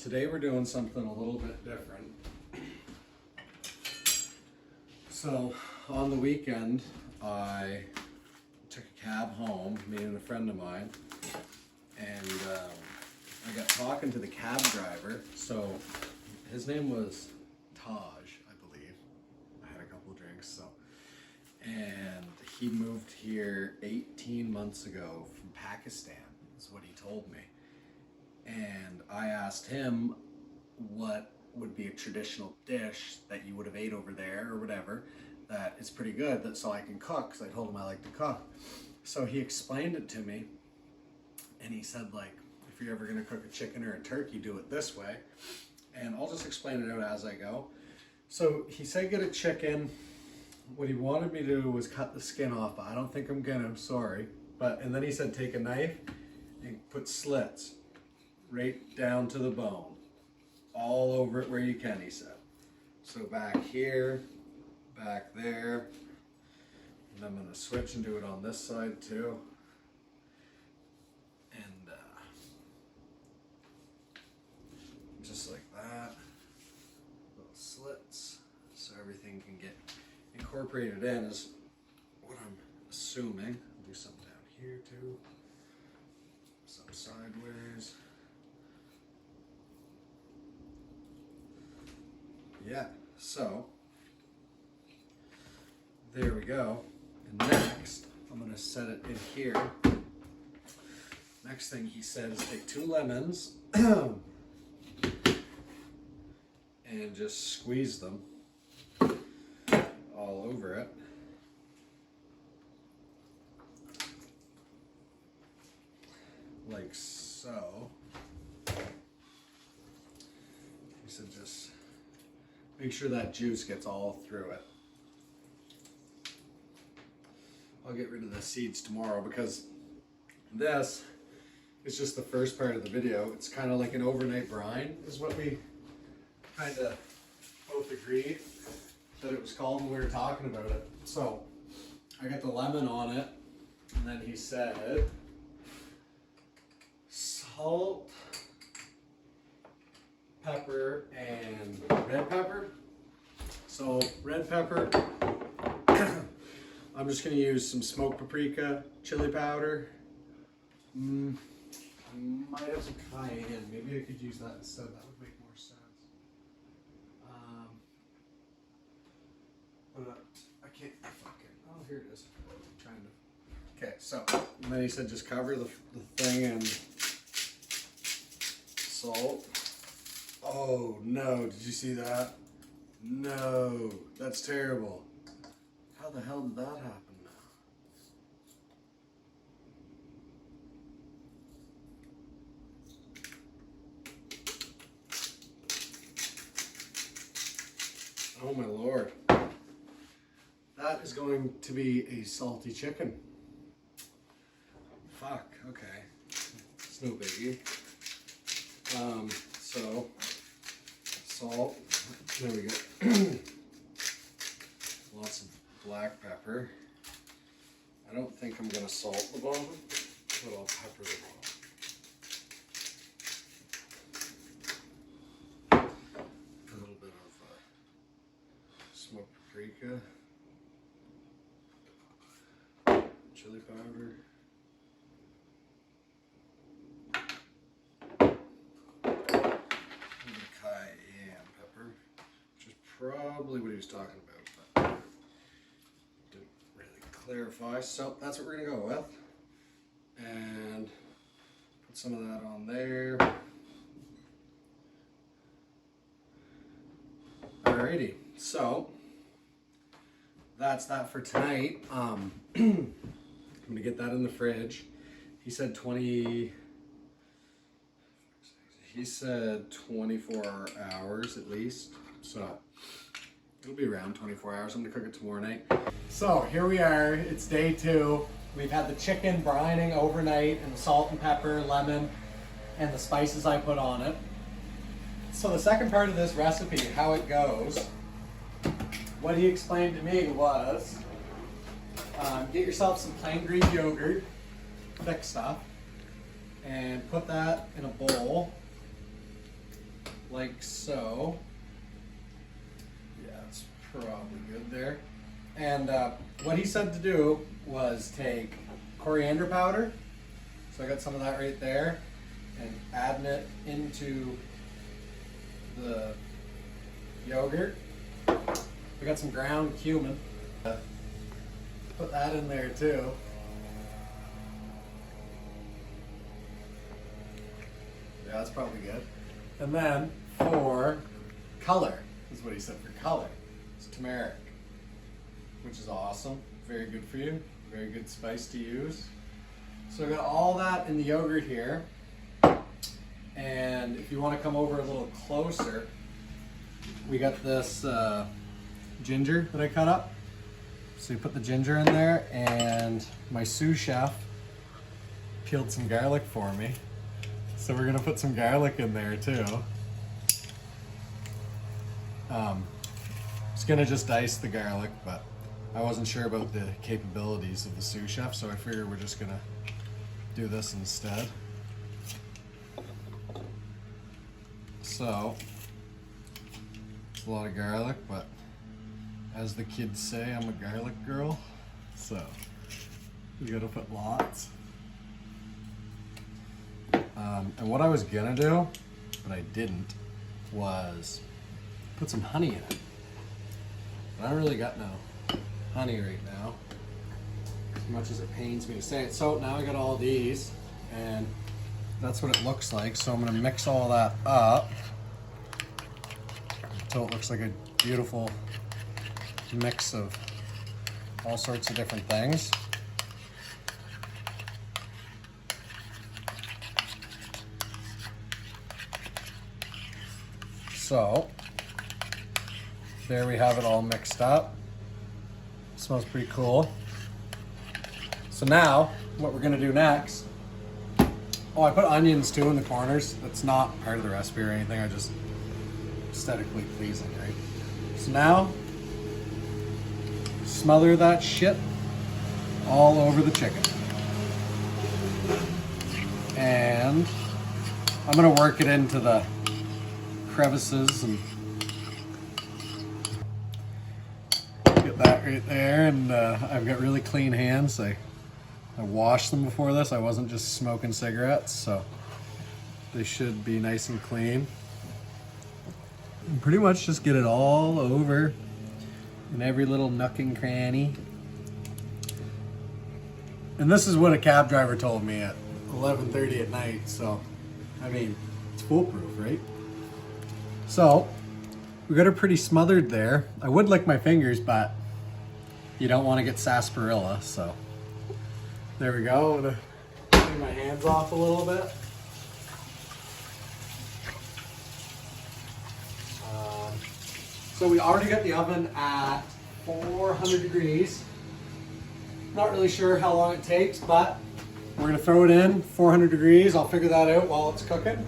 Today we're doing something a little bit different. So on the weekend, I took a cab home, me and a friend of mine, and I got talking to the cab driver. So his name was Taj, I believe. I had a couple of drinks, so. And he moved here 18 months ago from Pakistan, is what he told me. And I asked him what would be a traditional dish that you would have ate over there or whatever that is pretty good, that so I can cook, because I told him I like to cook. So he explained it to me, and he said, like, if you're ever going to cook a chicken or a turkey, do it this way. And I'll just explain it out as I go. So he said get a chicken. What he wanted me to do was cut the skin off, but I don't think I'm gonna, I'm sorry. And then he said take a knife and put slits right down to the bone, all over it where you can, he said. So back here, back there, and I'm gonna switch and do it on this side too. And just like that, little slits, so everything can get incorporated in is what I'm assuming. I'll do some down here too, some sideways. Yeah, so there we go. And next, I'm gonna set it in here. Next thing he said is take 2 lemons and just squeeze them all over it. Like so. He said just make sure that juice gets all through it. I'll get rid of the seeds tomorrow because this is just the first part of the video. It's kind of like an overnight brine is what we kind of both agreed that it was called when we were talking about it. So I got the lemon on it, and then he said salt, pepper, and red pepper. So red pepper, I'm just gonna use some smoked paprika, chili powder. Might have some cayenne. Maybe I could use that instead. That would make more sense. But I can't fucking. Oh, here it is. I'm trying to. Okay, so and then he said just cover the thing in salt. Oh no! Did you see that? No, that's terrible. How the hell did that happen now? Oh my lord. That is going to be a salty chicken. Fuck, okay. It's no biggie. So, salt. There we go. Lots of black pepper. I don't think I'm going to salt the bottom, but I'll pepper the bottom. A little bit of smoked paprika, chili powder, and cayenne pepper, which is probably what he was talking about, but didn't really clarify. So that's what we're gonna go with, and put some of that on there. Alrighty, so that's that for tonight. I'm gonna get that in the fridge. He said 24 hours at least, so it'll be around 24 hours. I'm gonna cook it tomorrow night. So here we are, it's day 2. We've had the chicken brining overnight and the salt and pepper, lemon, and the spices I put on it. So the second part of this recipe, how it goes, what he explained to me was, get yourself some plain Greek yogurt, thick stuff, and put that in a bowl like so. Yeah, it's probably good there. And what he said to do was take coriander powder. So I got some of that right there, and adding it into the yogurt. We got some ground cumin. Put that in there too. Yeah, that's probably good. And then for color, is what he said for color. It's turmeric, which is awesome. Very good for you. Very good spice to use. So I got all that in the yogurt here. And if you want to come over a little closer, we got this ginger that I cut up. So you put the ginger in there, and my sous chef peeled some garlic for me. So we're gonna put some garlic in there too. It's gonna just dice the garlic, but I wasn't sure about the capabilities of the sous chef, so I figured we're just gonna do this instead. So, it's a lot of garlic, but as the kids say, I'm a garlic girl, so you gotta put lots. And what I was gonna do, but I didn't, was put some honey in it. But I don't really got no honey right now, as much as it pains me to say it. So now I got all these, and that's what it looks like. So I'm gonna mix all that up until it looks like a beautiful mix of all sorts of different things. So there we have it all mixed up. Smells pretty cool. So now what we're gonna do next, oh, I put onions too in the corners. That's not part of the recipe or anything. I just aesthetically pleasing, right? So now smother that shit all over the chicken. And I'm gonna work it into the crevices and get that right there. And I've got really clean hands. I washed them before this. I wasn't just smoking cigarettes, so they should be nice and clean. And pretty much just get it all over in every little nook and cranny. And this is what a cab driver told me at 11:30 at night, so I mean, it's foolproof, right? So we got her pretty smothered there. I would lick my fingers, but you don't want to get sarsaparilla, so there we go. I'm gonna clean my hands off a little bit. So we already got the oven at 400 degrees. Not really sure how long it takes, but we're gonna throw it in 400 degrees. I'll figure that out while it's cooking.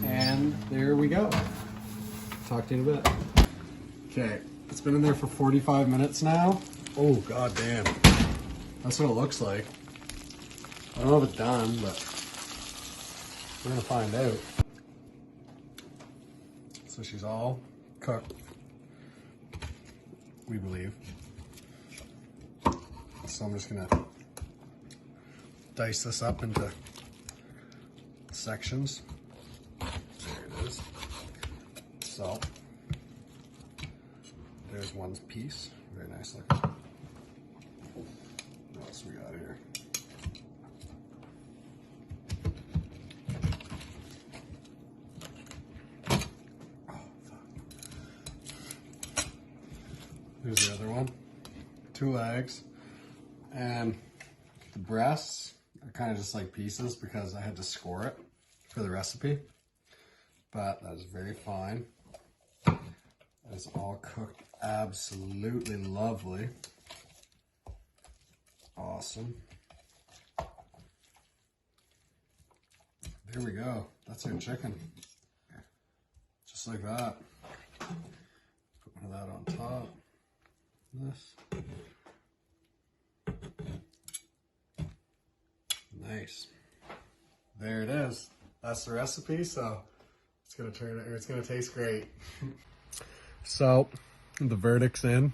And there we go. Talk to you in a bit. Okay, it's been in there for 45 minutes now. Oh, god damn. That's what it looks like. I don't know if it's done, but we're gonna find out. So she's all cooked, we believe. So I'm just gonna dice this up into sections. There it is. So there's one piece, very nice looking. What else we got here? Here's the other one. 2 legs. And the breasts are kind of just like pieces because I had to score it for the recipe. But that is very fine. It's all cooked absolutely lovely. Awesome. There we go. That's our chicken. Just like that. Put one of that on top. This. Nice. There it is. That's the recipe. So It's gonna taste great. So, the verdict's in.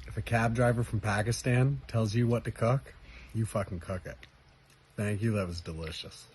If a cab driver from Pakistan tells you what to cook, you fucking cook it. Thank you, that was delicious.